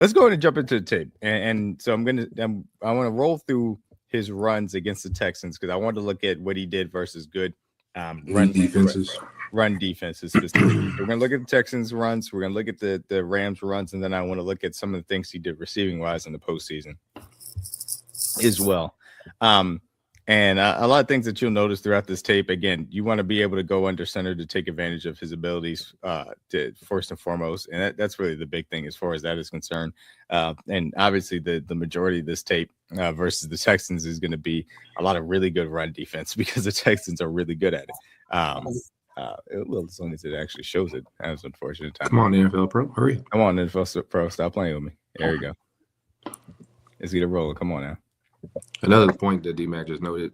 Let's go ahead and jump into the tape. And so I want to roll through his runs against the Texans because I want to look at what he did versus good run defenses specifically. We're going to look at the Texans runs. We're going to look at the Rams runs. And then I want to look at some of the things he did receiving wise in the postseason as well. And a lot of things that you'll notice throughout this tape, again, you want to be able to go under center to take advantage of his abilities to first and foremost. And that's really the big thing as far as that is concerned. And obviously the majority of this tape versus the Texans is going to be a lot of really good run defense because the Texans are really good at it. Well, as long as it actually shows it. That was unfortunate time. Come on, NFL Pro. Hurry. Come on, NFL Pro. Stop playing with me. There we go. Let's get it rolling. Come on now. Another point that D-Mac just noted,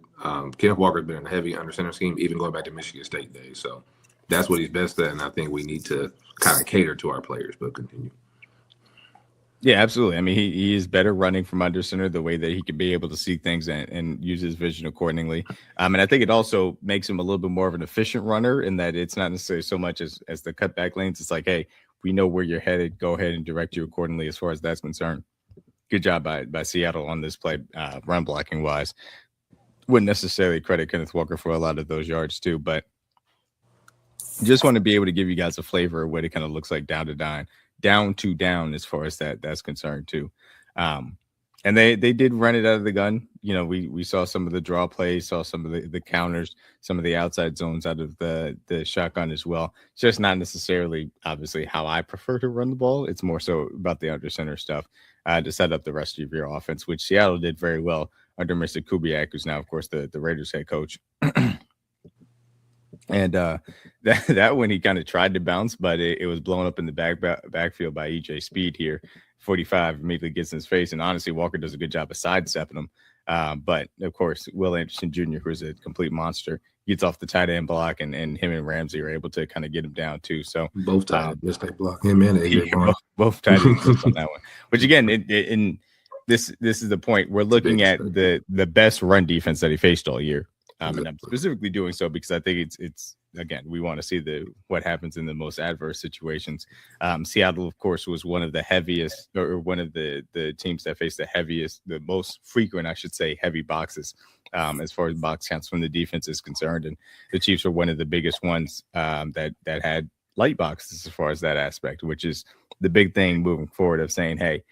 Kenneth Walker has been in a heavy under center scheme, even going back to Michigan State days. So that's what he's best at, and I think we need to kind of cater to our players, but continue. Yeah, absolutely. I mean, he is better running from under center, the way that he can be able to see things and use his vision accordingly. And I think it also makes him a little bit more of an efficient runner in that it's not necessarily so much as the cutback lanes. It's like, hey, we know where you're headed. Go ahead and direct you accordingly as far as that's concerned. Good job by Seattle on this play, run blocking wise. Wouldn't necessarily credit Kenneth Walker for a lot of those yards too, but just want to be able to give you guys a flavor of what it kind of looks like down to down as far as that's concerned too. And they did run it out of the gun. You know, we saw some of the draw plays, saw some of the counters, some of the outside zones out of the shotgun as well. It's just not necessarily obviously how I prefer to run the ball. It's more so about the under center stuff. To set up the rest of your offense, which Seattle did very well under Mr. Kubiak, who's now, of course, the Raiders head coach. And that one he kind of tried to bounce, but it was blown up in the backfield by EJ Speed here. 45 immediately gets in his face, and honestly, Walker does a good job of sidestepping him. But, of course, Will Anderson Jr., who's a complete monster, gets off the tight end block, and him and Ramsey are able to kind of get him down, too. So both tight ends missed that block. Him and AJ Brown. Both tight ends missed on that one. Which, again, this is the point. We're looking at the best run defense that he faced all year. And I'm specifically doing so because I think it's again, we want to see what happens in the most adverse situations. Seattle, of course, was one of the heaviest, or one of the teams that faced the most frequent, I should say, heavy boxes as far as box counts from the defense is concerned. And the Chiefs were one of the biggest ones that had light boxes as far as that aspect, which is the big thing moving forward of saying, hey,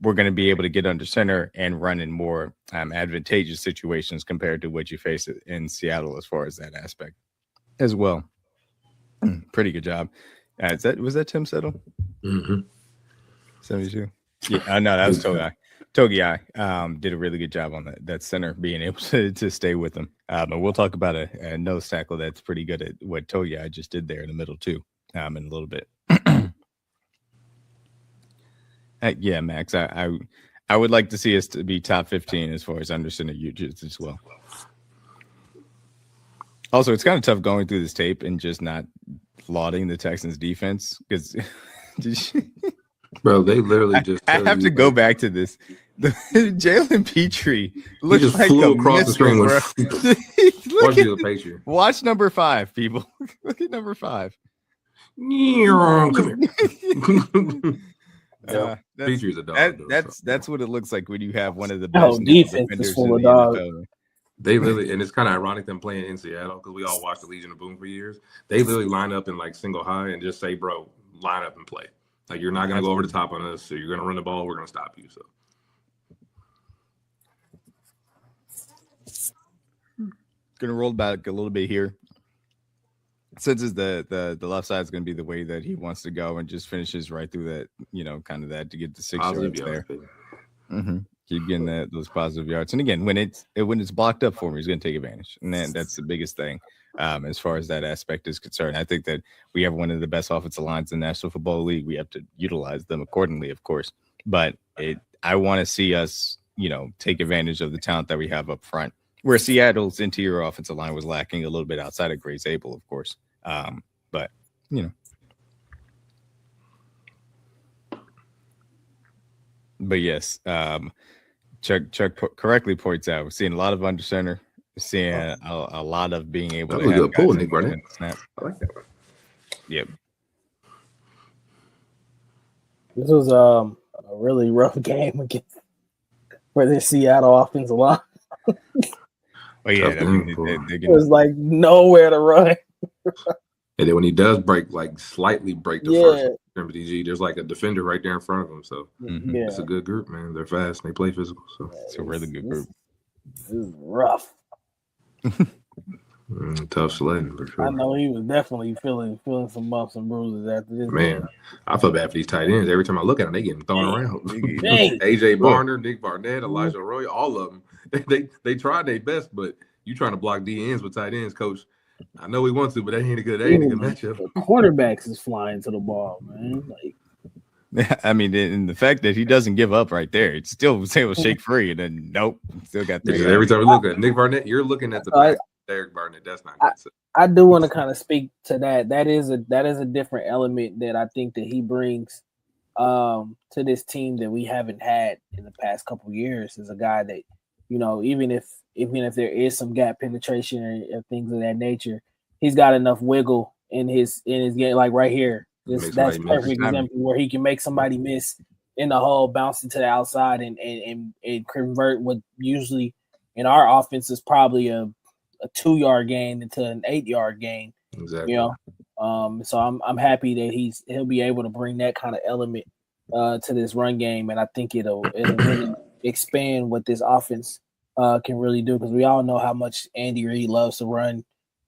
we're going to be able to get under center and run in more advantageous situations compared to what you face in Seattle as far as that aspect as well. Pretty good job. Was that Tim Settle? Mm-hmm. 72. Yeah, no, that was Togi. Did a really good job on that center being able to stay with him. But we'll talk about a nose tackle that's pretty good at what Togi just did there in the middle too, in a little bit. Yeah, Max, I would like to see us to be top 15 as far as under center usage as well. Also, it's kind of tough going through this tape and just not lauding the Texans defense because, bro, they literally just. I have to go back to this. Jalen Petrie looks like flew a across the screen. Watch number 5, people. Look at number 5. Come here. Petry's a dog. That's what it looks like when you have one of the best defense full of dogs. They literally, and it's kind of ironic them playing in Seattle because we all watched the Legion of Boom for years. They literally line up in like single high and just say, "Bro, line up and play." Like you're not gonna go over the top on us, so you're gonna run the ball. We're gonna stop you. So, gonna roll back a little bit here. Since it's the left side is going to be the way that he wants to go and just finishes right through that, kind of that to get the 6 yards there. Mm-hmm. Keep getting those positive yards. And again, when it's blocked up for him, he's going to take advantage. And that's the biggest thing as far as that aspect is concerned. I think that we have one of the best offensive lines in the National Football League. We have to utilize them accordingly, of course. But I want to see us, take advantage of the talent that we have up front. Where Seattle's interior offensive line was lacking a little bit outside of Grace Abel, of course. But yes, Chuck correctly points out we're seeing a lot of under center, we're seeing a lot of being able to have pull, Nick Barnett. Snap. I like that one. Yep. This was a really rough game against for this Seattle offensive line. Well, yeah, Tough I mean, game, It was like nowhere to run. and then when he does break, like slightly break the first MVDG, there's like a defender right there in front of him. So Yeah, it's a good group, man. They're fast and they play physical. So it's a really good group. This is rough. Tough sledding for sure. I know he was definitely feeling some bumps and bruises after this. Man, I feel bad for these tight ends. Every time I look at them, they getting thrown around. Dang. AJ Barner, Nick Barnett, Elijah Roy, all of them. They tried their best, but you trying to block D ends with tight ends, coach. I know we want to, but that ain't a good matchup. The quarterbacks is flying to the ball, man. Like, I mean, and the fact that he doesn't give up right there, it's still able to shake free, and then nope, still got that. Every time we look at Nick Barnett, you're looking at the back. Derek Barnett, that's not good. I do want to kind of speak to that. That is a different element that I think that he brings to this team that we haven't had in the past couple of years. Is a guy that, you know, even if there is some gap penetration or things of that nature, he's got enough wiggle in his game, like right here. That's perfect example where he can make somebody miss in the hole, bounce into the outside, and convert what usually in our offense is probably a 2-yard gain into an 8-yard gain. Exactly. You know, so I'm happy that he'll be able to bring that kind of element to this run game, and I think it'll really expand what this offense can really do, because we all know how much Andy Reid loves to run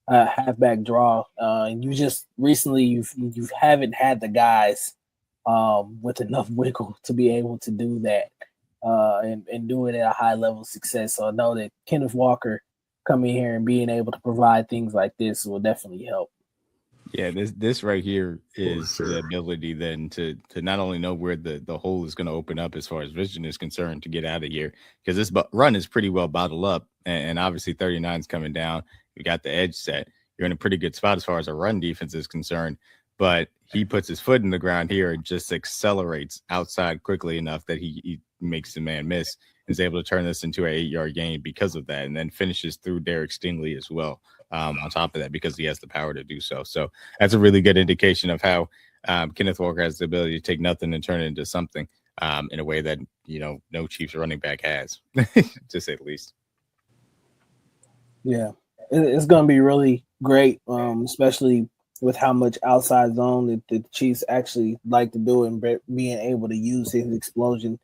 halfback draw, and you just recently you haven't had the guys with enough wiggle to be able to do that and do it at a high level of success. So I know that Kenneth Walker coming here and being able to provide things like this will definitely help. Yeah, this right here is the ability then to not only know where the hole is going to open up as far as vision is concerned to get out of here, because this run is pretty well bottled up, and obviously 39 is coming down. You got the edge set. You're in a pretty good spot as far as a run defense is concerned, but he puts his foot in the ground here and just accelerates outside quickly enough that he makes the man miss, is able to turn this into an 8-yard gain because of that, and then finishes through Derek Stingley as well. On top of that, because he has the power to do so. So that's a really good indication of how Kenneth Walker has the ability to take nothing and turn it into something in a way that, you know, no Chiefs running back has, to say the least. Yeah, it's going to be really great, especially with how much outside zone that the Chiefs actually like to do, and being able to use his explosion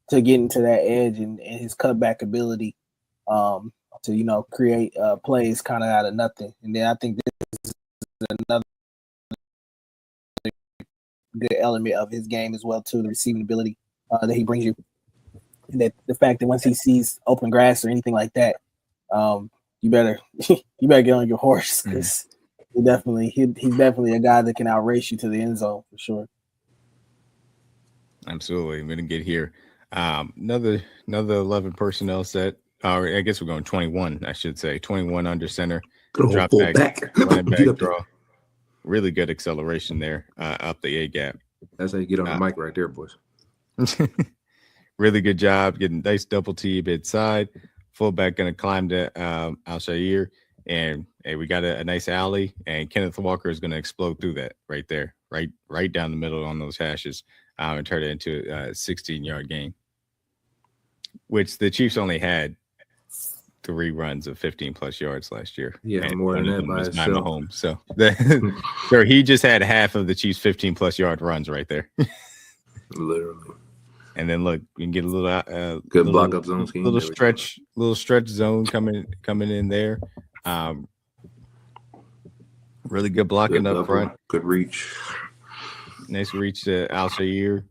to get into that edge and his cutback ability to, you know, create plays kind of out of nothing. And then I think this is another good element of his game as well, too, the receiving ability that he brings you. And that the fact that once he sees open grass or anything like that, you better get on your horse, because he's definitely a guy that can outrace you to the end zone for sure. Absolutely. I'm going to get here. Another 11 personnel set. I guess we're going 21, I should say. 21 under center. Drop back, running back draw. Really good acceleration there up the A gap. That's how you get on the mic right there, boys. Really good job getting nice double T mid side. Fullback going to climb to Al-Shair, and hey, we got a nice alley, and Kenneth Walker is going to explode through that right there, right down the middle on those hashes, and turn it into a 16-yard gain, which the Chiefs only had 3 runs of 15+ yards last year. Yeah, and more than that by itself. Mahomes. So he just had half of the Chiefs' 15+ yard runs right there. Literally. And then look, you can get a little good block up zone scheme. Little stretch zone coming in there. Really good blocking up front. Good reach. Nice reach to Al-Shair.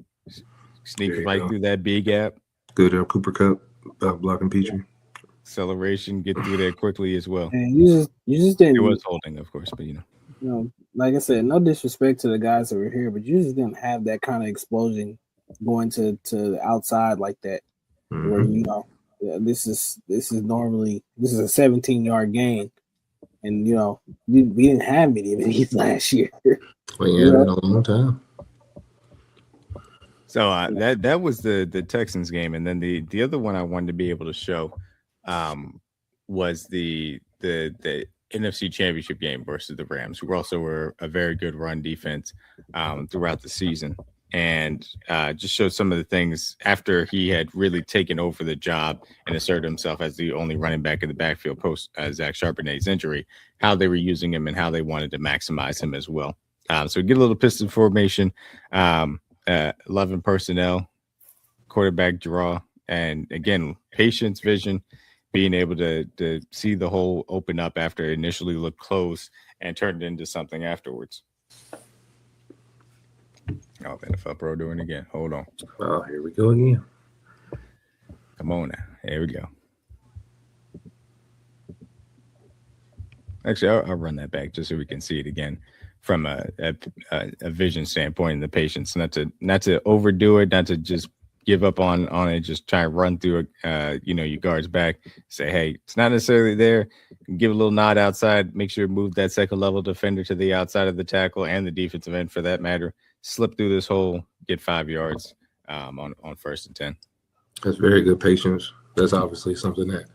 Sneak right through that B gap. Good Cooper Cup blocking Petrie. Acceleration, get through there quickly as well. And you just didn't. It was holding, of course, but you know, like I said, no disrespect to the guys that were here, but you just didn't have that kind of explosion going to the outside like that. Where, you know, this is a 17-yard gain, and you know we didn't have many of these last year. Well, yeah, in a long time. So that was the Texans game, and then the other one I wanted to be able to show was the NFC Championship game versus the Rams, who also were a very good run defense throughout the season. and just showed some of the things after he had really taken over the job and asserted himself as the only running back in the backfield post Zach Charbonnet's injury, how they were using him and how they wanted to maximize him as well. So get a little pistol formation, 11 personnel, quarterback draw, and again, patience, vision, being able to see the hole open up after it initially looked closed and turned into something afterwards. Oh, NFL Pro doing it again. Hold on. Oh, here we go again. Come on now. Here we go. Actually, I'll run that back just so we can see it again from a vision standpoint and the patience. Not to overdo it, not to just give up on it, just try and run through it, your guards back, say, hey, it's not necessarily there. Give a little nod outside, make sure to move that second level defender to the outside of the tackle and the defensive end for that matter. Slip through this hole, get 5 yards on 1st and 10. That's very good patience. That's obviously something that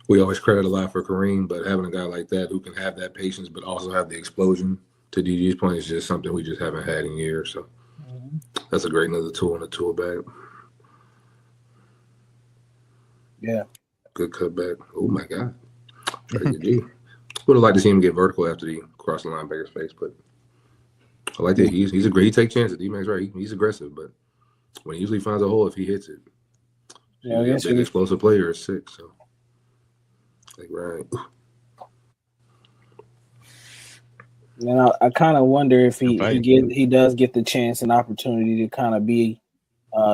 we always credit a lot for Kareem, but having a guy like that who can have that patience but also have the explosion to DG's point is just something we just haven't had in years. So that's a great another tool in the tool bag. Yeah. Good cutback. Oh, my God. Very good D. Would have liked to see him get vertical after he crossed the linebacker's face, but I like that. He's a great. He takes chances. D-Mac's right. He's aggressive, but when he usually finds a hole, if he hits it, he's a big explosive player at 6. So, like, right. And I kind of wonder if he does get the chance and opportunity to kind of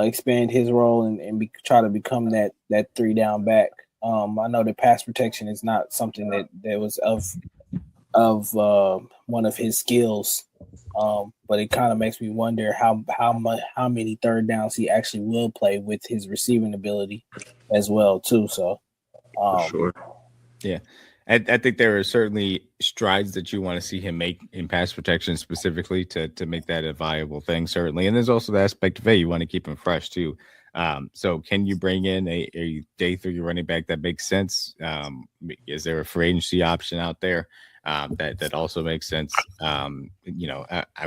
expand his role and try to become that 3-down back. I know that pass protection is not something that was of one of his skills, but it kind of makes me wonder how many third downs he actually will play with his receiving ability as well too. So, for sure, yeah. I think there are certainly strides that you want to see him make in pass protection specifically to make that a viable thing, certainly. And there's also the aspect of, hey, you want to keep him fresh too. So can you bring in a day 3 running back that makes sense? Is there a free agency option out there that also makes sense? I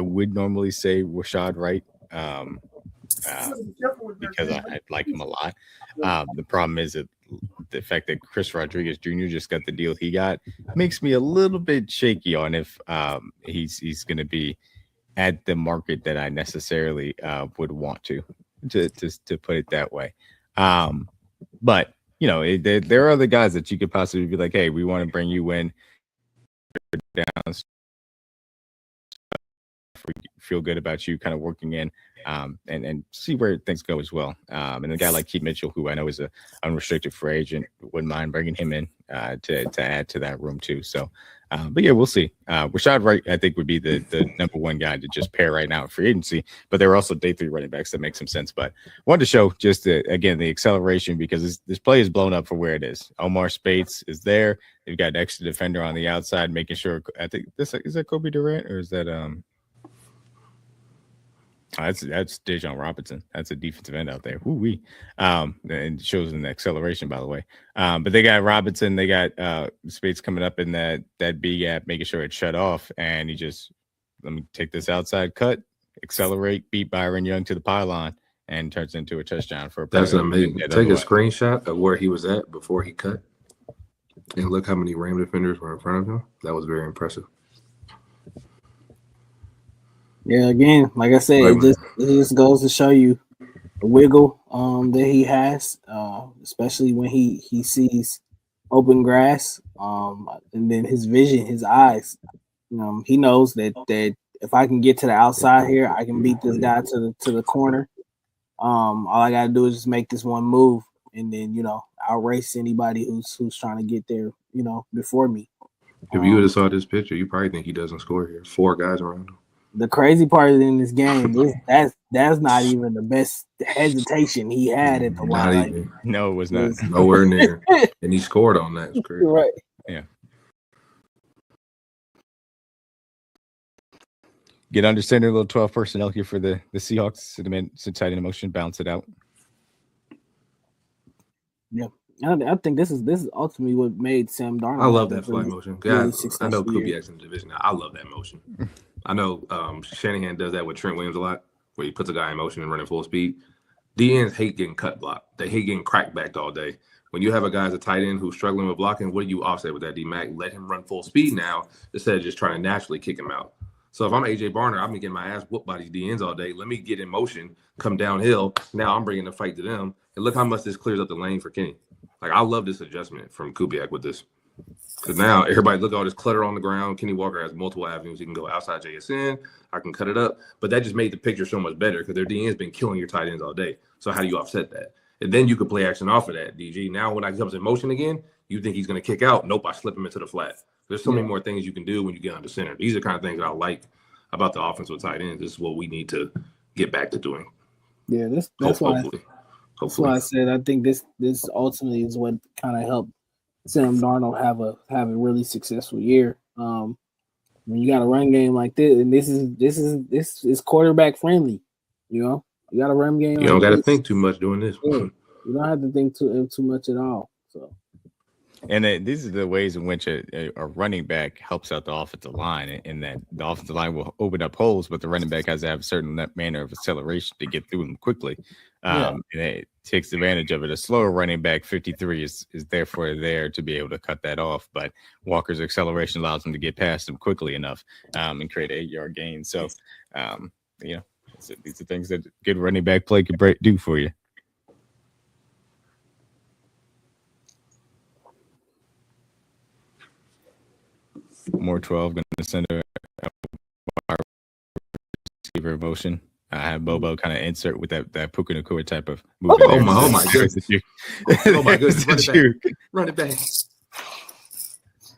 would normally say Rashad Wright because I like him a lot. The problem is that the fact that Chris Rodriguez Jr. just got the deal he got makes me a little bit shaky on if he's going to be at the market that I necessarily would want to put it that way. But there are other guys that you could possibly be like, hey, we want to bring you in down. We feel good about you kind of working in and see where things go as well. And a guy like Keith Mitchell, who I know is an unrestricted free agent, wouldn't mind bringing him in to add to that room too. So, but yeah, we'll see. Rashad Wright, I think, would be the number one guy to just pair right now at free agency. But there are also day 3 running backs that make some sense. But wanted to show just again the acceleration because this play is blown up for where it is. Omar Spates is there. They've got an extra defender on the outside, making sure. I think is that Kobe Durant or is that that's Dejon Robinson. That's a defensive end out there. Woo-wee. And it shows in the acceleration, by the way. But they got Robinson. They got Spates coming up in that B gap, making sure it's shut off. And he just, let me take this outside cut, accelerate, beat Byron Young to the pylon, and turns into a touchdown for a That's amazing. Take a screenshot of where he was at before he cut. And look how many Ram defenders were in front of him. That was very impressive. Yeah, again, like I said, it just goes to show you the wiggle that he has, especially when he sees open grass, and then his vision, his eyes. He knows that if I can get to the outside here, I can beat this guy to the corner. All I gotta do is just make this one move, and then I'll race anybody who's trying to get there, before me. If you would have saw this picture, you probably think he doesn't score here. 4 guys around him. The crazy part in this game is that's not even the best hesitation he had at the line. Not even. No, it was not. Nowhere near. And he scored on that. It's crazy. Right. Yeah. Get under center, a little 12 personnel here for the Seahawks. Sit tight in motion, bounce it out. Yeah. I think this is ultimately what made Sam Darnold. I love that fly motion. Yeah, I know Kubiak's in the division now. I love that motion. I know Shanahan does that with Trent Williams a lot. where he puts a guy in motion and running full speed. DNs hate getting cut blocked. They hate getting cracked backed all day. When you have a guy as a tight end who's struggling with blocking, what do you offset with that, D-Mac? Let him run full speed now instead of just trying to naturally kick him out. So if I'm A.J. Barner, I've been getting my ass whooped by these DNs all day. Let me get in motion, come downhill. Now I'm bringing the fight to them. And look how much this clears up the lane for Kenny. Like, I love this adjustment from Kubiak with this. Because now everybody look at all this clutter on the ground. Kenny Walker has multiple avenues. He can go outside JSN. I can cut it up. But that just made the picture so much better because their DN's been killing your tight ends all day. So how do you offset that? And then you could play action off of that, DG. Now when I comes in motion again, you think he's going to kick out. Nope, I slip him into the flat. There's so many more things you can do when you get under center. These are kind of things that I like about the offense with tight ends. This is what we need to get back to doing. Yeah, that's why I said I think this ultimately is what kind of helped Sam Darnold have a really successful year. When you got a run game like this, and this is quarterback friendly, you know. You got a run game. You don't got to think too much doing this. Yeah. You don't have to think too much at all. So, and these are the ways in which a running back helps out the offensive line, in that the offensive line will open up holes, but the running back has to have a certain manner of acceleration to get through them quickly. And it takes advantage of it. A slower running back, 53, is therefore there to be able to cut that off. But Walker's acceleration allows him to get past him quickly enough and create an 8-yard gain. So, you know, these are things that good running back play could do for you. More 12 going to send a receiver motion. I have Bobo kind of insert with that Puka Nacua type of movement. Oh my goodness! Oh my goodness! Run it back.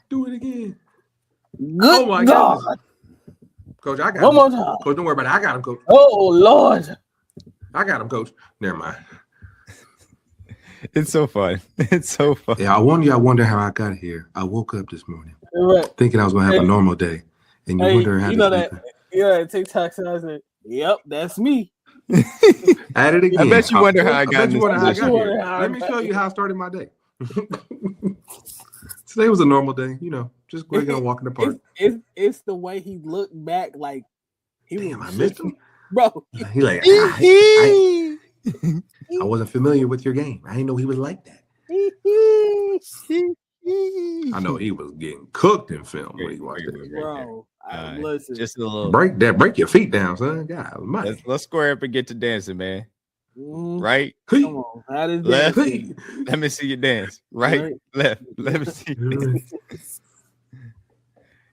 Do it again. Good God. Goodness. Coach, I got him. One more time. Coach, don't worry about it. I got him, Coach. Oh, Lord. I got him, Coach. Never mind. It's so fun. It's so fun. Yeah, I wonder how I got here. I woke up this morning thinking I was going to have a normal day. And you wonder how that TikTok said, I said, yep, that's me. At it again. I bet you wonder how I got here. Let me show you how I started my day. Today was a normal day, you know, just going to walk in the park. It's the way he looked back like he was. I missed him. Bro. He like, I wasn't familiar with your game. I didn't know he was like that. I know he was getting cooked in film when he watched it. Bro, listen. Just a little break your feet down, son. God, let's square up and get to dancing, man. Right? Come on. That is left. Let me see you dance. Right? Left. Let me see you dance.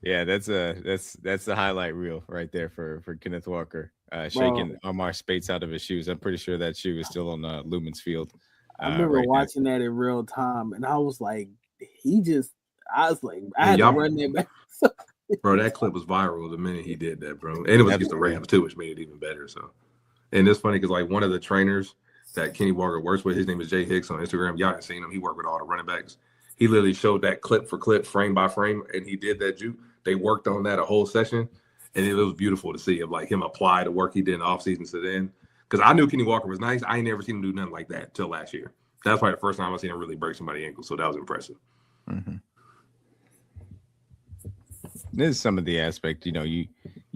Yeah, that's the highlight reel right there for Kenneth Walker. Shaking Amar Spates out of his shoes. I'm pretty sure that shoe is still on Lumen's field. I remember watching that in real time, and I was like, I had to run that back. Bro, that clip was viral the minute he did that, bro. And it was against the Rams too, which made it even better. So, and it's funny because like one of the trainers that Kenny Walker works with, his name is Jay Hicks on Instagram. Y'all haven't seen him. He worked with all the running backs. He literally showed that clip for clip, frame by frame, and he did that juke. They worked on that a whole session, and it was beautiful to see of like him apply the work he did in the offseason to then. Because I knew Kenny Walker was nice. I ain't never seen him do nothing like that till last year. That's probably the first time I seen him really break somebody's ankle. So that was impressive. Mm-hmm. This is some of the aspect, you know, you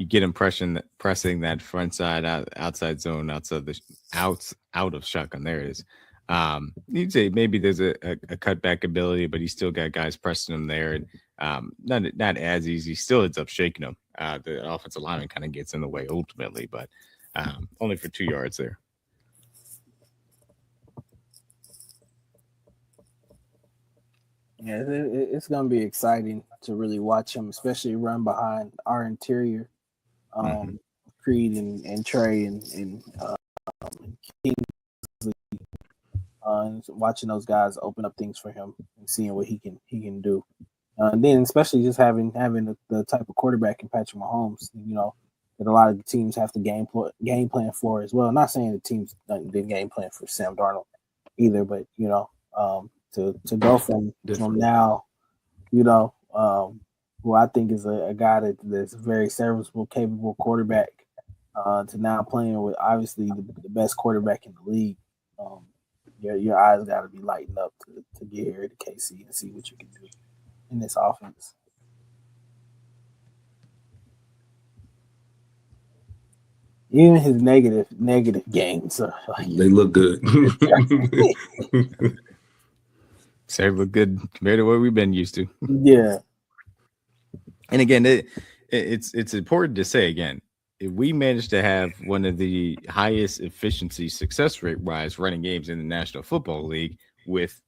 get impression that pressing that front side outside zone, out of shotgun. There it is. You'd say maybe there's a cutback ability, but he's still got guys pressing him there, and not as easy. Still ends up shaking him. The offensive lineman kind of gets in the way ultimately, but only for 2 yards there. Yeah, it's going to be exciting to really watch him, especially run behind our interior, Creed and Trey and Kingsley, watching those guys open up things for him and seeing what he can do. And then especially just having the type of quarterback in Patrick Mahomes, you know, that a lot of the teams have to game plan for as well. Not saying the teams didn't game plan for Sam Darnold either, but you know, to go from now, you know, who I think is a guy that's a very serviceable, capable quarterback, to now playing with obviously the best quarterback in the league. Your eyes got to be lighting up to get here to KC and see what you can do in this offense. Even his negative games, They look good. So look good compared to what we've been used to. Yeah. And again, it's important to say again, if we manage to have one of the highest efficiency success rate wise running games in the National Football League with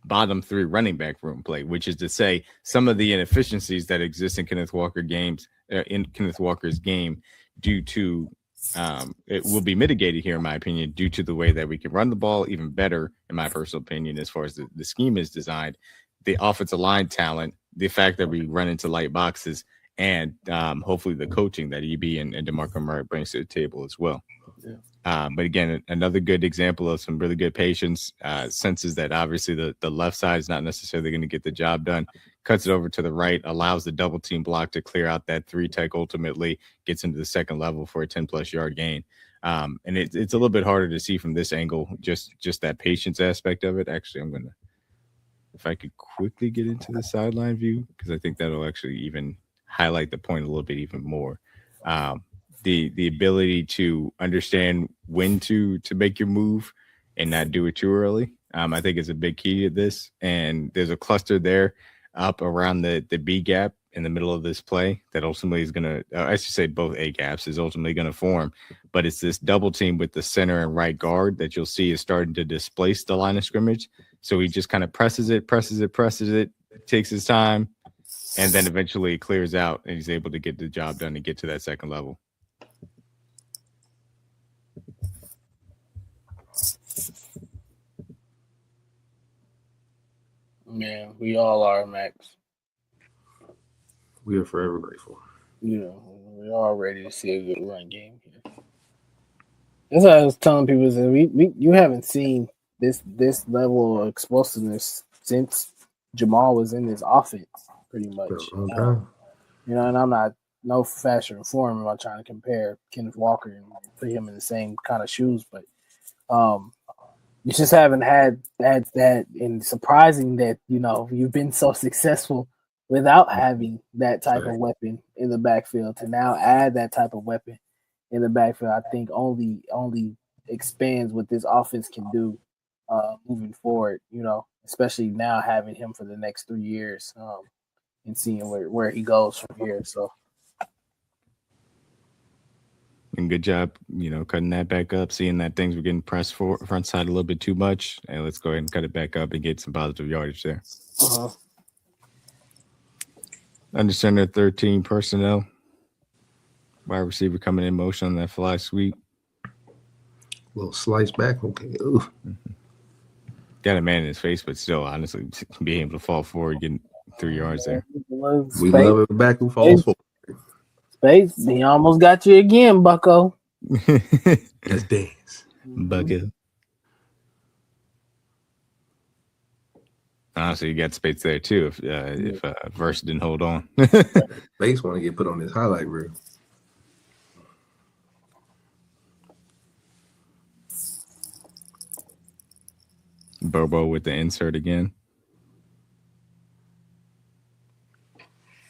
bottom 3 running back room play, which is to say some of the inefficiencies that exist in Kenneth Walker's game due to it will be mitigated here, in my opinion, due to the way that we can run the ball even better, in my personal opinion, as far as the scheme is designed, the offensive line talent, the fact that we run into light boxes, and hopefully the coaching that EB and DeMarco Murray brings to the table as well. Yeah. But again, another good example of some really good patience, senses that obviously the left side is not necessarily going to get the job done, cuts it over to the right, allows the double team block to clear out that 3 tech, ultimately gets into the second level for a 10+ yard gain. And it's a little bit harder to see from this angle, just that patience aspect of it. Actually, I'm going to, if I could quickly get into the sideline view, because I think that'll actually even highlight the point a little bit even more. The ability to understand when to make your move and not do it too early, I think is a big key to this. And there's a cluster there up around the B gap in the middle of this play that ultimately is going to, I should say both A gaps is ultimately going to form. But it's this double team with the center and right guard that you'll see is starting to displace the line of scrimmage. So he just kind of presses it, takes his time, and then eventually it clears out and he's able to get the job done and get to that second level. Yeah, we all are, Max. We are forever grateful. We're all ready to see a good run game here. That's what I was telling people, is that you haven't seen this level of explosiveness since Jamal was in this offense, pretty much. And I'm not no fashion form am I trying to compare Kenneth Walker and put him in the same kind of shoes, but you just haven't had that, and surprising that you've been so successful without having that type of weapon in the backfield. To now add that type of weapon in the backfield, I think only expands what this offense can do moving forward. Especially now having him for the next 3 years, and seeing where he goes from here. So. And good job, cutting that back up, seeing that things were getting pressed for front side a little bit too much. And let's go ahead and cut it back up and get some positive yardage there. Under center 13 personnel. Wide receiver coming in motion on that fly sweep. Little slice back. Okay. Mm-hmm. Got a man in his face, but still, honestly, being able to fall forward, getting 3 yards there. We love it back who falls forward. Space, he almost got you again, Bucko. Let's dance. Bucko. Honestly, you got Space there too if Verse didn't hold on. Space want to get put on this highlight reel. Bobo with the insert again.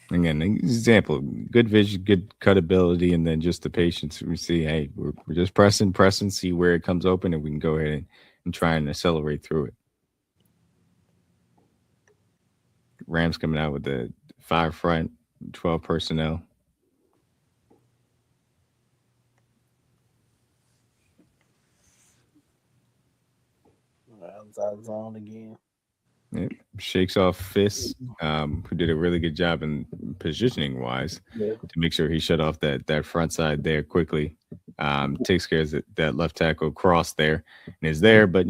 Again, an example, good vision, good cutability, and then just the patience. We see, hey, we're just pressing, see where it comes open, and we can go ahead and try and accelerate through it. Rams coming out with the 5 front, 12 personnel. Zone again. Yep. Shakes off Fisk, who did a really good job in positioning wise to make sure he shut off that front side there quickly. Takes care of that left tackle cross there and is there, but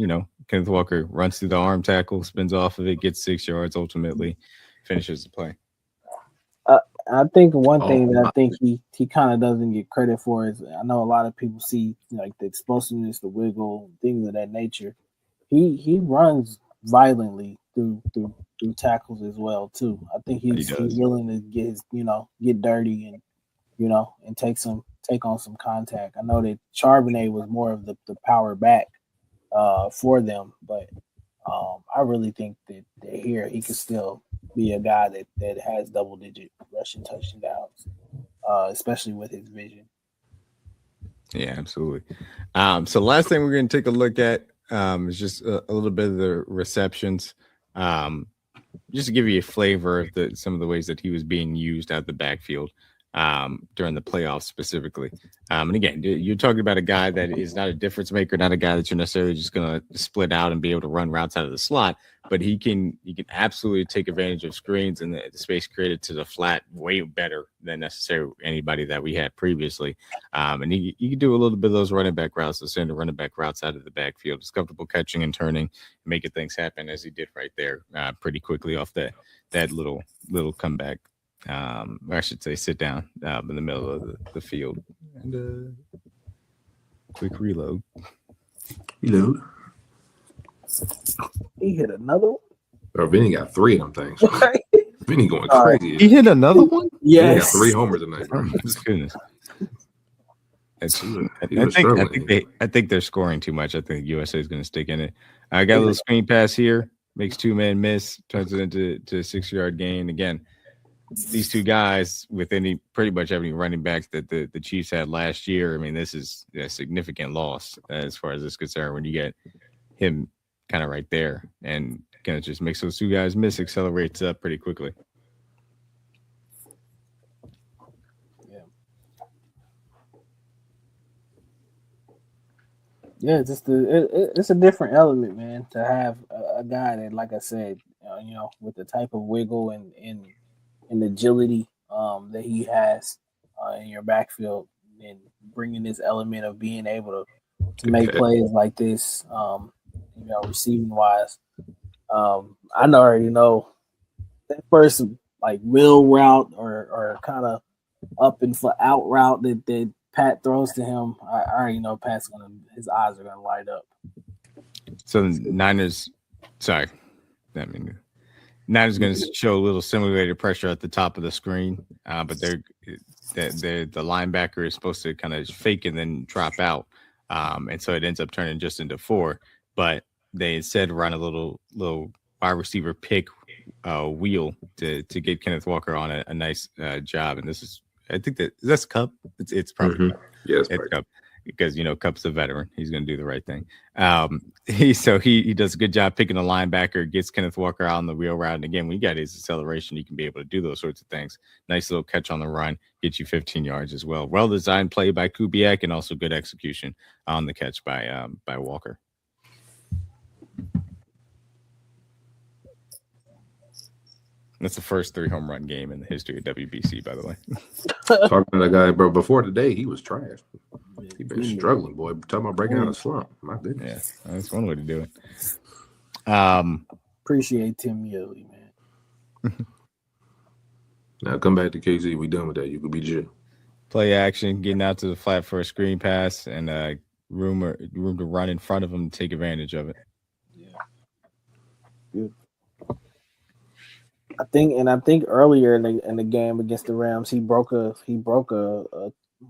Kenneth Walker runs through the arm tackle, spins off of it, gets 6 yards, ultimately finishes the play. I think one thing that I think he kind of doesn't get credit for is, I know a lot of people see like the explosiveness, the wiggle, things of that nature. He runs violently through tackles as well too. I think he's willing to get dirty and and take on some contact. I know that Charbonnet was more of the power back for them, but I really think that here he could still be a guy that has double-digit rushing touchdowns, especially with his vision. Yeah, absolutely. So last thing we're going to take a look at is just a little bit of the receptions. Just to give you a flavor of some of the ways that he was being used out the backfield during the playoffs specifically. And again, you're talking about a guy that is not a difference maker, not a guy that you're necessarily just going to split out and be able to run routes out of the slot, but he can absolutely take advantage of screens and the space created to the flat way better than necessarily anybody that we had previously. And he can do a little bit of those running back routes, the standard running back routes out of the backfield. He's comfortable catching and turning, making things happen as he did right there pretty quickly off that little comeback. Or I should say sit down in the middle of the field. And quick reload. Reload. He hit another one. Or Vinny got 3 of them things. Vinny going crazy. He hit another one? Yes. Vinny got 3 homers tonight, bro. Oh, my goodness. I I think they're scoring too much. I think USA is going to stick in it. I got a little screen pass here, makes 2-man miss, turns it into a 6-yard gain. Again, these two guys with pretty much any running backs that the Chiefs had last year. I mean, this is a significant loss as far as this is concerned when you get him kind of right there and kind of just makes those two guys miss, accelerates up pretty quickly. Yeah, it's a different element, man, to have a guy that, like I said, with the type of wiggle and agility that he has in your backfield, and bringing this element of being able to make plays like this, receiving wise. I already know that first like wheel route or kind of up and out route that Pat throws to him. I already know his eyes are gonna light up. So the Niners, Niners going to show a little simulated pressure at the top of the screen, but the linebacker is supposed to kind of fake and then drop out, and so it ends up turning just into 4. But they instead run a little wide receiver pick wheel to get Kenneth Walker on a nice job. And this is, I think that's Cup. It's probably Yes, it's Cup. Because Cup's a veteran, he's going to do the right thing. He does a good job picking a linebacker, gets Kenneth Walker out on the wheel route, and again, when you got his acceleration, you can be able to do those sorts of things. Nice little catch on the run, get you 15 yards as well. Well designed play by Kubiak, and also good execution on the catch by Walker. That's the first 3 home run game in the history of WBC, by the way. Talking to that guy, bro. Before today, he was trash. He been struggling, boy. Talking about breaking out a slump. My goodness. Yeah, that's one way to do it. Appreciate Tim Yelly, man. Now come back to KC. We done with that. You could be Jim. Play action, getting out to the flat for a screen pass, and room to run in front of him to take advantage of it. Yeah. Good. I think earlier in the game against the Rams, he broke a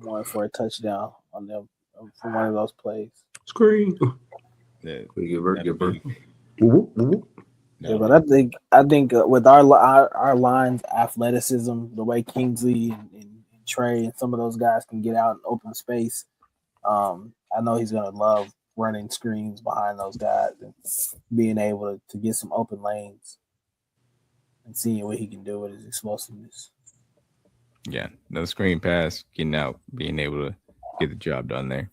one for a touchdown on them from one of those plays. Screen. Yeah, give her. Yeah, but I think with our line's athleticism, the way Kingsley and Trey and some of those guys can get out in open space, I know he's gonna love running screens behind those guys and being able to get some open lanes and seeing what he can do with his explosiveness. Yeah, no screen pass, getting out, being able to get the job done there.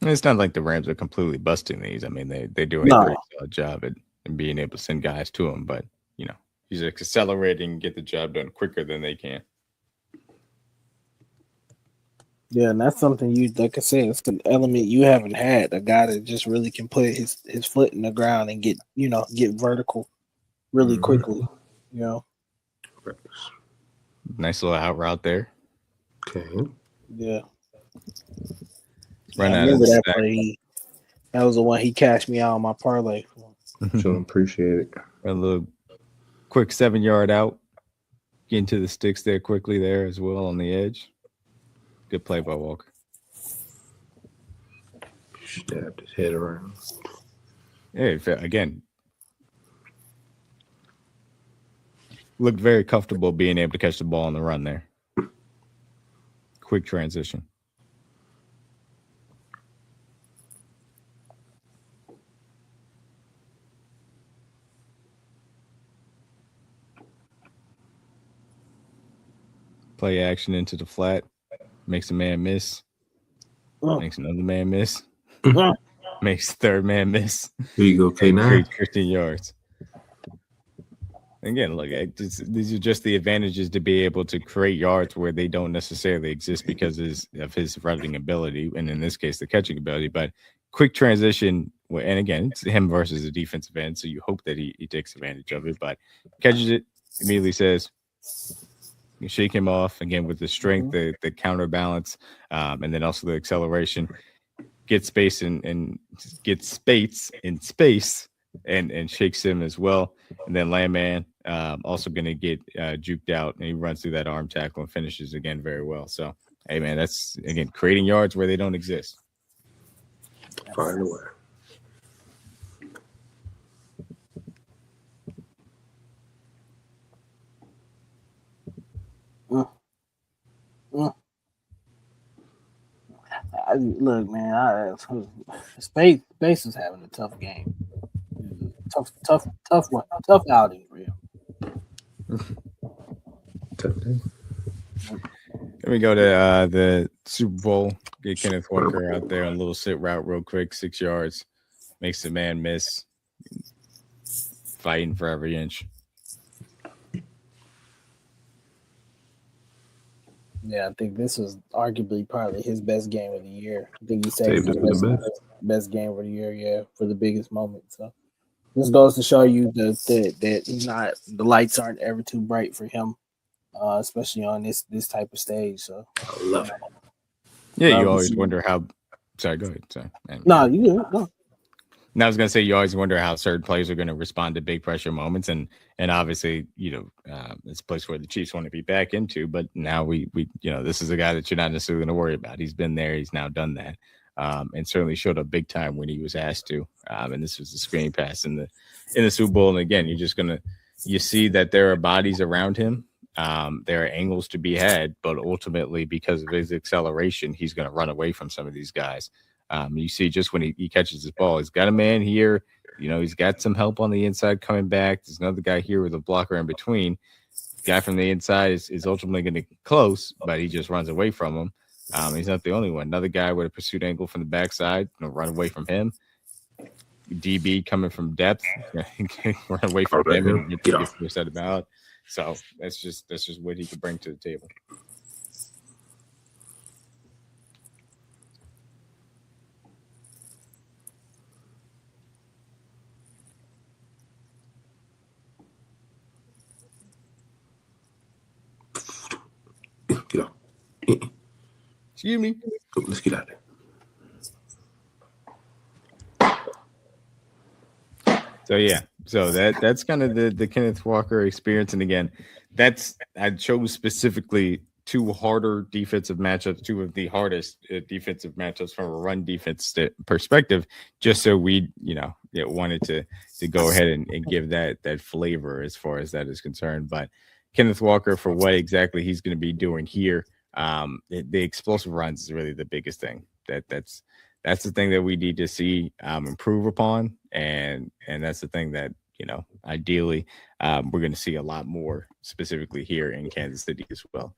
It's not like the Rams are completely busting these. I mean, they're doing a great job at being able to send guys to them, but he's accelerating and get the job done quicker than they can. Yeah, and that's something like I said, it's an element you haven't had. A guy that just really can put his foot in the ground and get vertical really quickly. Nice little out route there. Okay. Yeah. I remember that play. That was the one he cashed me out on my parlay for. So appreciate it. A little quick 7-yard out. Get into the sticks there quickly there as well on the edge. Good play by Walker. Stabbed his head around. again, looked very comfortable being able to catch the ball on the run there. Quick transition. Play action into the flat. Makes a man miss. Makes another man miss. Makes third man miss. Here you go, K9. 15 yards. Again, look, these are just the advantages to be able to create yards where they don't necessarily exist because of his running ability, and in this case, the catching ability. But quick transition, and again, it's him versus a defensive end, so you hope that he takes advantage of it. But catches it, immediately says, you shake him off again with the strength, the counterbalance, and then also the acceleration. Get space and get space in space and shakes him as well. And then Landman also going to get juked out, and he runs through that arm tackle and finishes again very well. So, hey, man, that's, again, creating yards where they don't exist. Find a way. Look, man, Space is having a tough game. Tough outing for him. Let me go to the Super Bowl. Get Kenneth Walker out there on a little sit route real quick, 6 yards. Makes the man miss. Fighting for every inch. Yeah, I think this was arguably probably his best game of the year. I think he saved the best game of the year, yeah, for the biggest moment. So this goes to show you that he's not, the lights aren't ever too bright for him, especially on this type of stage. So I love it. Yeah, you always wonder how. Sorry, go ahead. Sorry. No, you go. And I was going to say, you always wonder how certain players are going to respond to big pressure moments, and obviously, it's a place where the Chiefs want to be back into. But now we this is a guy that you're not necessarily going to worry about. He's been there, he's now done that, and certainly showed up big time when he was asked to. And this was the screen pass in the Super Bowl. And again, you see that there are bodies around him. There are angles to be had, but ultimately, because of his acceleration, he's going to run away from some of these guys. You see just when he catches his ball, he's got a man here, he's got some help on the inside coming back. There's another guy here with a blocker in between. The guy from the inside is ultimately going to get close, but he just runs away from him. He's not the only one. Another guy with a pursuit angle from the backside, run away from him. DB coming from depth, run away from him and get upset about. So that's just what he could bring to the table. Get out. Excuse me. Let's get out there. So that's kind of the Kenneth Walker experience. And again, I chose specifically two harder defensive matchups, two of the hardest defensive matchups from a run defense perspective, just so we wanted to go ahead and give that flavor as far as that is concerned. But Kenneth Walker, for what exactly he's going to be doing here, the explosive runs is really the biggest thing. That's the thing that we need to see improve upon, and that's the thing that ideally we're going to see a lot more specifically here in Kansas City as well.